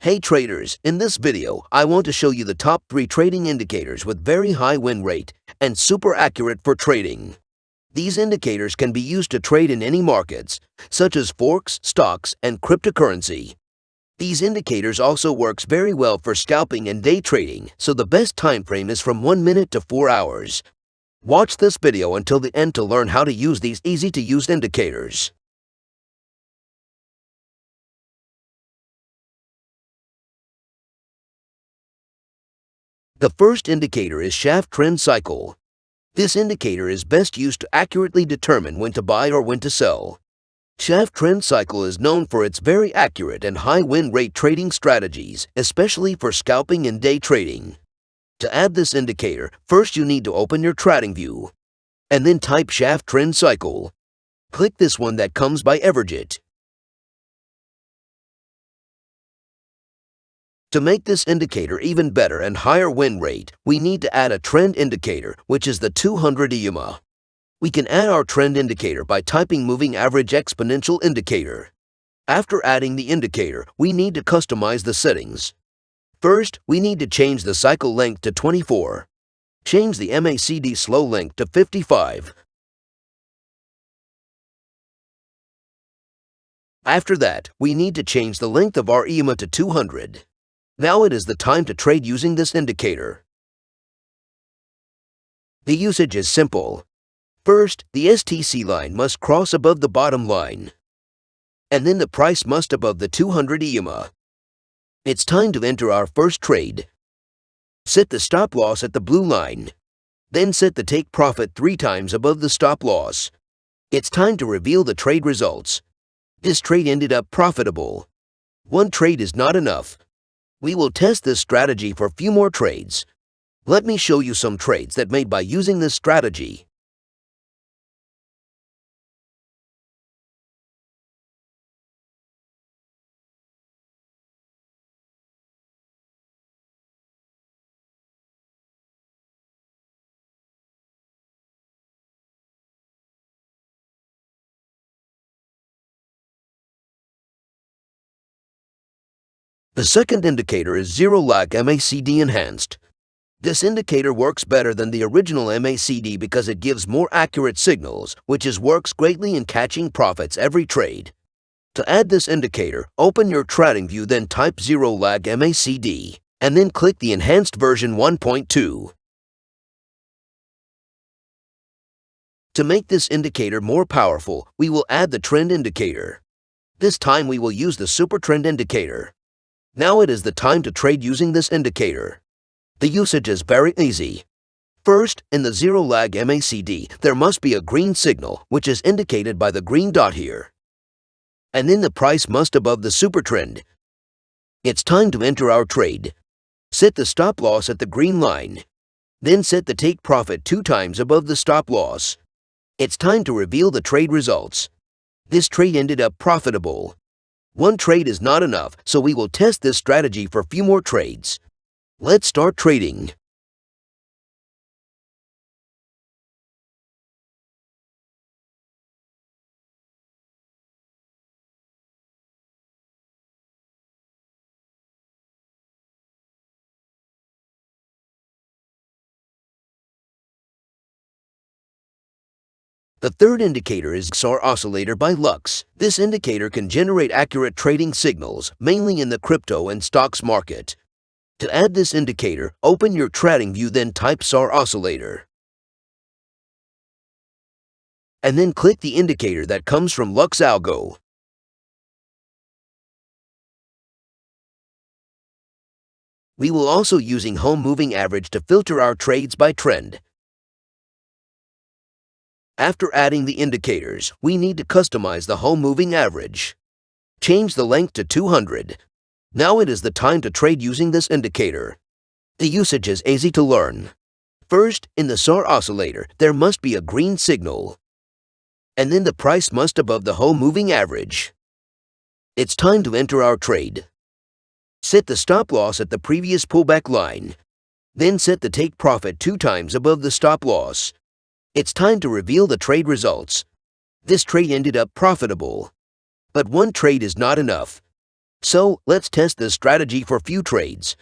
Hey traders, in this video, I want to show you the top 3 trading indicators with very high win rate and super accurate for trading. These indicators can be used to trade in any markets, such as forex, stocks, and cryptocurrency. These indicators also works very well for scalping and day trading, so the best time frame is from 1 minute to 4 hours. Watch this video until the end to learn how to use these easy-to-use indicators. The first indicator is Schaff Trend Cycle. This indicator is best used to accurately determine when to buy or when to sell. Schaff Trend Cycle is known for its very accurate and high win rate trading strategies, especially for scalping and day trading. To add this indicator, first you need to open your TradingView, and then type Schaff Trend Cycle. Click this one that comes by Evergit. To make this indicator even better and higher win rate, we need to add a trend indicator, which is the 200 EMA. We can add our trend indicator by typing moving average exponential indicator. After adding the indicator, we need to customize the settings. First, we need to change the cycle length to 24. Change the MACD slow length to 55. After that, we need to change the length of our EMA to 200. Now it is the time to trade using this indicator. The usage is simple. First, the STC line must cross above the bottom line, and then the price must above the 200 EMA. It's time to enter our first trade. Set the stop loss at the blue line, then set the take profit 3 times above the stop loss. It's time to reveal the trade results. This trade ended up profitable. One trade is not enough. We will test this strategy for a few more trades. Let me show you some trades that made by using this strategy. The second indicator is Zero Lag MACD Enhanced. This indicator works better than the original MACD because it gives more accurate signals, which works greatly in catching profits every trade. To add this indicator, open your TradingView, then type Zero Lag MACD, and then click the Enhanced version 1.2. To make this indicator more powerful, we will add the trend indicator. This time we will use the Super Trend indicator. Now it is the time to trade using this indicator. The usage is very easy. First, in the Zero Lag MACD, there must be a green signal, which is indicated by the green dot here. And then the price must above the super trend. It's time to enter our trade. Set the stop loss at the green line. Then set the take profit 2 times above the stop loss. It's time to reveal the trade results. This trade ended up profitable. One trade is not enough, so we will test this strategy for a few more trades. Let's start trading. The third indicator is SAR Oscillator by Lux. This indicator can generate accurate trading signals, mainly in the crypto and stocks market. To add this indicator, open your TradingView, then type SAR Oscillator. And then click the indicator that comes from Lux Algo. We will also using Home Moving Average to filter our trades by trend. After adding the indicators, we need to customize the Home Moving Average. Change the length to 200. Now it is the time to trade using this indicator. The usage is easy to learn. First, in the SAR Oscillator, there must be a green signal, and then the price must above the Home Moving Average. It's time to enter our trade. Set the stop loss at the previous pullback line. Then set the take profit 2 times above the stop loss. It's time to reveal the trade results. This trade ended up profitable. But one trade is not enough. So let's test this strategy for few trades.